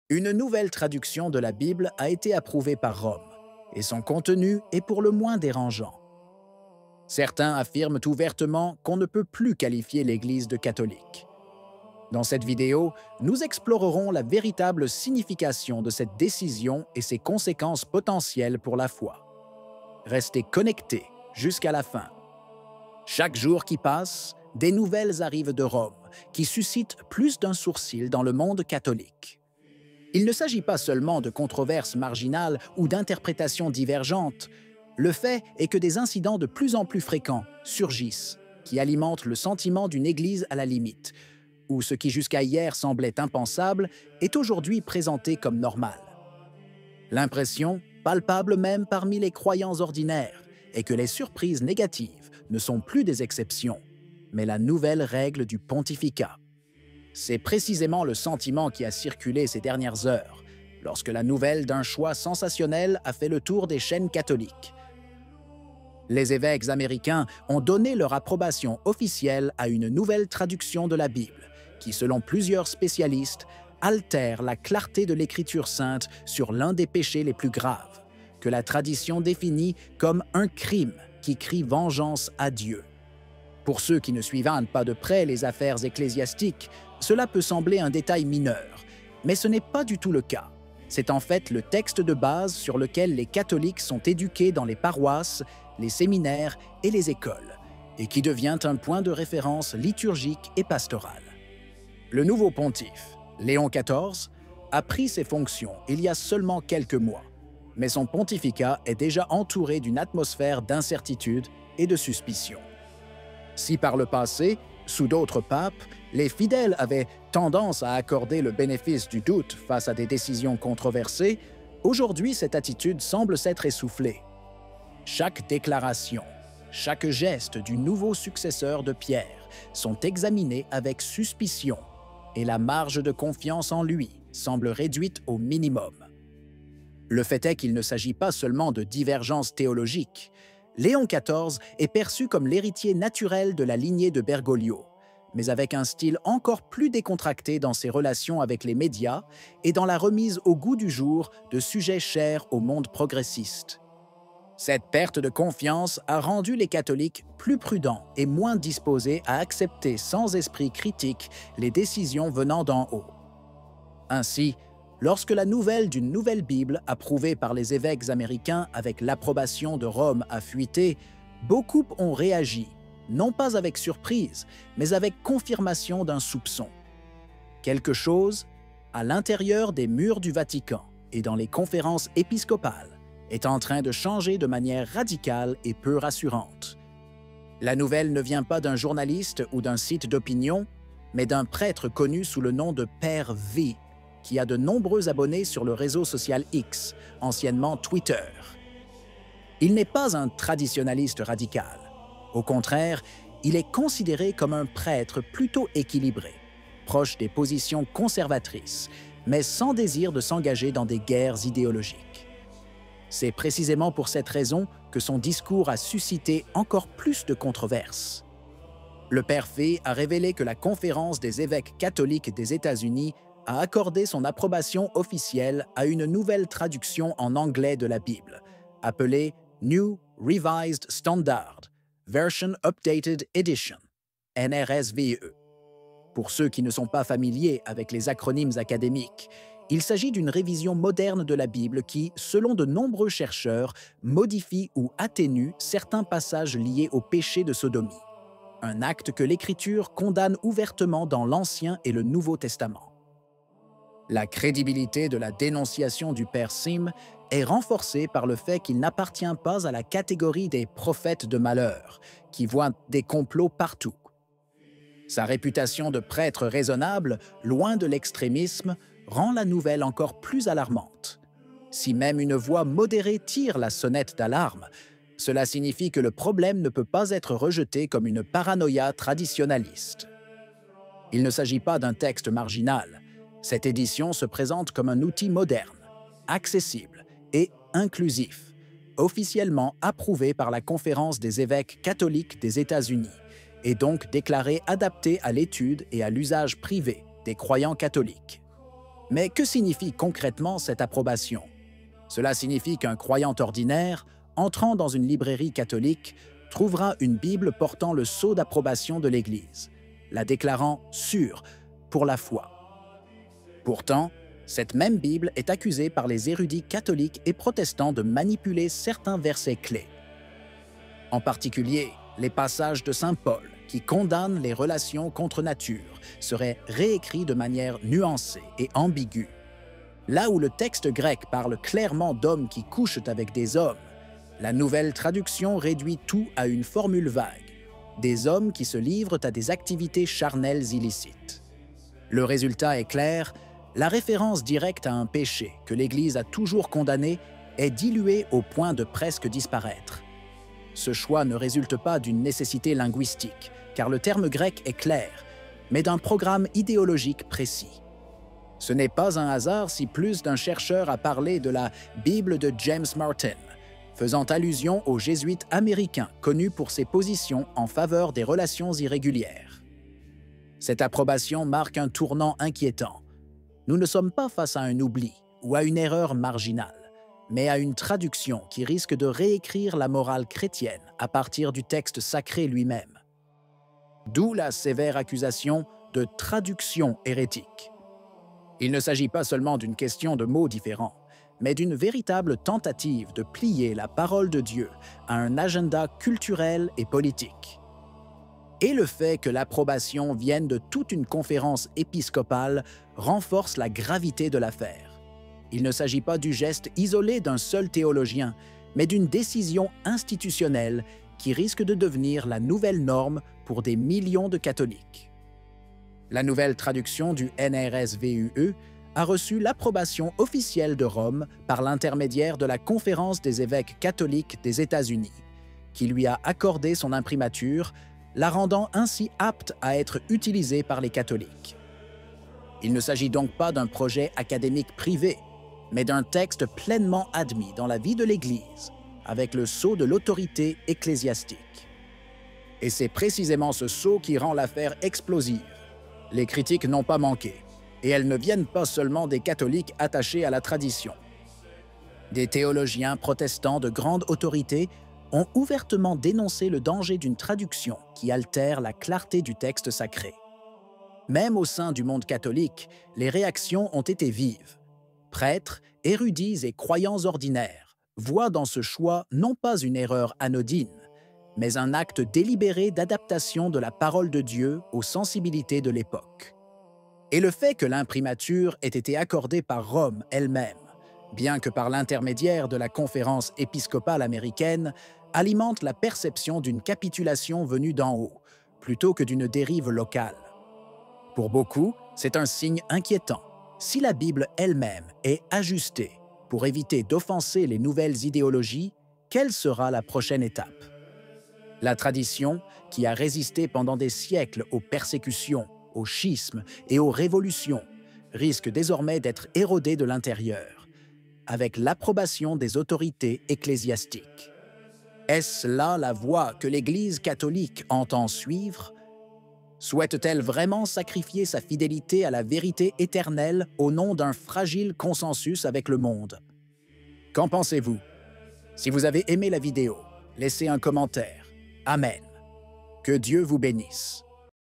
Une nouvelle traduction de la Bible a été approuvée par Rome, et son contenu est pour le moins dérangeant. Certains affirment ouvertement qu'on ne peut plus qualifier l'Église de catholique. Dans cette vidéo, nous explorerons la véritable signification de cette décision et ses conséquences potentielles pour la foi. Restez connectés jusqu'à la fin. Chaque jour qui passe, des nouvelles arrivent de Rome, qui suscitent plus d'un sourcil dans le monde catholique. Il ne s'agit pas seulement de controverses marginales ou d'interprétations divergentes. Le fait est que des incidents de plus en plus fréquents surgissent, qui alimentent le sentiment d'une Église à la limite, où ce qui jusqu'à hier semblait impensable est aujourd'hui présenté comme normal. L'impression, palpable même parmi les croyants ordinaires, est que les surprises négatives ne sont plus des exceptions, mais la nouvelle règle du pontificat. C'est précisément le sentiment qui a circulé ces dernières heures, lorsque la nouvelle d'un choix sensationnel a fait le tour des chaînes catholiques. Les évêques américains ont donné leur approbation officielle à une nouvelle traduction de la Bible, qui, selon plusieurs spécialistes, altère la clarté de l'Écriture sainte sur l'un des péchés les plus graves, que la tradition définit comme un crime qui crie vengeance à Dieu. Pour ceux qui ne suivent pas de près les affaires ecclésiastiques, cela peut sembler un détail mineur, mais ce n'est pas du tout le cas. C'est en fait le texte de base sur lequel les catholiques sont éduqués dans les paroisses, les séminaires et les écoles, et qui devient un point de référence liturgique et pastoral. Le nouveau pontife, Léon XIV, a pris ses fonctions il y a seulement quelques mois, mais son pontificat est déjà entouré d'une atmosphère d'incertitude et de suspicion. Si par le passé, sous d'autres papes, les fidèles avaient tendance à accorder le bénéfice du doute face à des décisions controversées, aujourd'hui cette attitude semble s'être essoufflée. Chaque déclaration, chaque geste du nouveau successeur de Pierre sont examinés avec suspicion et la marge de confiance en lui semble réduite au minimum. Le fait est qu'il ne s'agit pas seulement de divergences théologiques. Léon XIV est perçu comme l'héritier naturel de la lignée de Bergoglio, mais avec un style encore plus décontracté dans ses relations avec les médias et dans la remise au goût du jour de sujets chers au monde progressiste. Cette perte de confiance a rendu les catholiques plus prudents et moins disposés à accepter sans esprit critique les décisions venant d'en haut. Ainsi, lorsque la nouvelle d'une nouvelle Bible approuvée par les évêques américains avec l'approbation de Rome a fuité, beaucoup ont réagi, non pas avec surprise, mais avec confirmation d'un soupçon. Quelque chose, à l'intérieur des murs du Vatican et dans les conférences épiscopales, est en train de changer de manière radicale et peu rassurante. La nouvelle ne vient pas d'un journaliste ou d'un site d'opinion, mais d'un prêtre connu sous le nom de Père V, qui a de nombreux abonnés sur le réseau social X, anciennement Twitter. Il n'est pas un traditionnaliste radical. Au contraire, il est considéré comme un prêtre plutôt équilibré, proche des positions conservatrices, mais sans désir de s'engager dans des guerres idéologiques. C'est précisément pour cette raison que son discours a suscité encore plus de controverses. Le Père Fay a révélé que la Conférence des évêques catholiques des États-Unis a accordé son approbation officielle à une nouvelle traduction en anglais de la Bible, appelée New Revised Standard, Version Updated Edition, NRSVE. Pour ceux qui ne sont pas familiers avec les acronymes académiques, il s'agit d'une révision moderne de la Bible qui, selon de nombreux chercheurs, modifie ou atténue certains passages liés au péché de sodomie, un acte que l'Écriture condamne ouvertement dans l'Ancien et le Nouveau Testament. La crédibilité de la dénonciation du Père Sim est renforcée par le fait qu'il n'appartient pas à la catégorie des prophètes de malheur, qui voient des complots partout. Sa réputation de prêtre raisonnable, loin de l'extrémisme, rend la nouvelle encore plus alarmante. Si même une voix modérée tire la sonnette d'alarme, cela signifie que le problème ne peut pas être rejeté comme une paranoïa traditionnaliste. Il ne s'agit pas d'un texte marginal. Cette édition se présente comme un outil moderne, accessible et inclusif, officiellement approuvé par la Conférence des évêques catholiques des États-Unis, et donc déclaré adapté à l'étude et à l'usage privé des croyants catholiques. Mais que signifie concrètement cette approbation? Cela signifie qu'un croyant ordinaire, entrant dans une librairie catholique, trouvera une Bible portant le sceau d'approbation de l'Église, la déclarant sûre pour la foi. Pourtant, cette même Bible est accusée par les érudits catholiques et protestants de manipuler certains versets clés. En particulier, les passages de saint Paul, qui condamnent les relations contre nature, seraient réécrits de manière nuancée et ambiguë. Là où le texte grec parle clairement d'hommes qui couchent avec des hommes, la nouvelle traduction réduit tout à une formule vague, des hommes qui se livrent à des activités charnelles illicites. Le résultat est clair, la référence directe à un péché que l'Église a toujours condamné est diluée au point de presque disparaître. Ce choix ne résulte pas d'une nécessité linguistique, car le terme grec est clair, mais d'un programme idéologique précis. Ce n'est pas un hasard si plus d'un chercheur a parlé de la Bible de James Martin, faisant allusion aux jésuites américains connus pour ses positions en faveur des relations irrégulières. Cette approbation marque un tournant inquiétant. Nous ne sommes pas face à un oubli ou à une erreur marginale, mais à une traduction qui risque de réécrire la morale chrétienne à partir du texte sacré lui-même. D'où la sévère accusation de traduction hérétique. Il ne s'agit pas seulement d'une question de mots différents, mais d'une véritable tentative de plier la parole de Dieu à un agenda culturel et politique. Et le fait que l'approbation vienne de toute une conférence épiscopale renforce la gravité de l'affaire. Il ne s'agit pas du geste isolé d'un seul théologien, mais d'une décision institutionnelle qui risque de devenir la nouvelle norme pour des millions de catholiques. La nouvelle traduction du NRSVUE a reçu l'approbation officielle de Rome par l'intermédiaire de la Conférence des évêques catholiques des États-Unis, qui lui a accordé son imprimature, la rendant ainsi apte à être utilisée par les catholiques. Il ne s'agit donc pas d'un projet académique privé, mais d'un texte pleinement admis dans la vie de l'Église, avec le sceau de l'autorité ecclésiastique. Et c'est précisément ce sceau qui rend l'affaire explosive. Les critiques n'ont pas manqué, et elles ne viennent pas seulement des catholiques attachés à la tradition. Des théologiens protestants de grande autorité ont ouvertement dénoncé le danger d'une traduction qui altère la clarté du texte sacré. Même au sein du monde catholique, les réactions ont été vives. Prêtres, érudits et croyants ordinaires voient dans ce choix non pas une erreur anodine, mais un acte délibéré d'adaptation de la parole de Dieu aux sensibilités de l'époque. Et le fait que l'imprimature ait été accordée par Rome elle-même, bien que par l'intermédiaire de la conférence épiscopale américaine, alimente la perception d'une capitulation venue d'en haut, plutôt que d'une dérive locale. Pour beaucoup, c'est un signe inquiétant. Si la Bible elle-même est ajustée pour éviter d'offenser les nouvelles idéologies, quelle sera la prochaine étape? La tradition, qui a résisté pendant des siècles aux persécutions, aux schismes et aux révolutions, risque désormais d'être érodée de l'intérieur, avec l'approbation des autorités ecclésiastiques. Est-ce là la voie que l'Église catholique entend suivre? Souhaite-t-elle vraiment sacrifier sa fidélité à la vérité éternelle au nom d'un fragile consensus avec le monde? Qu'en pensez-vous? Si vous avez aimé la vidéo, laissez un commentaire. Amen. Que Dieu vous bénisse.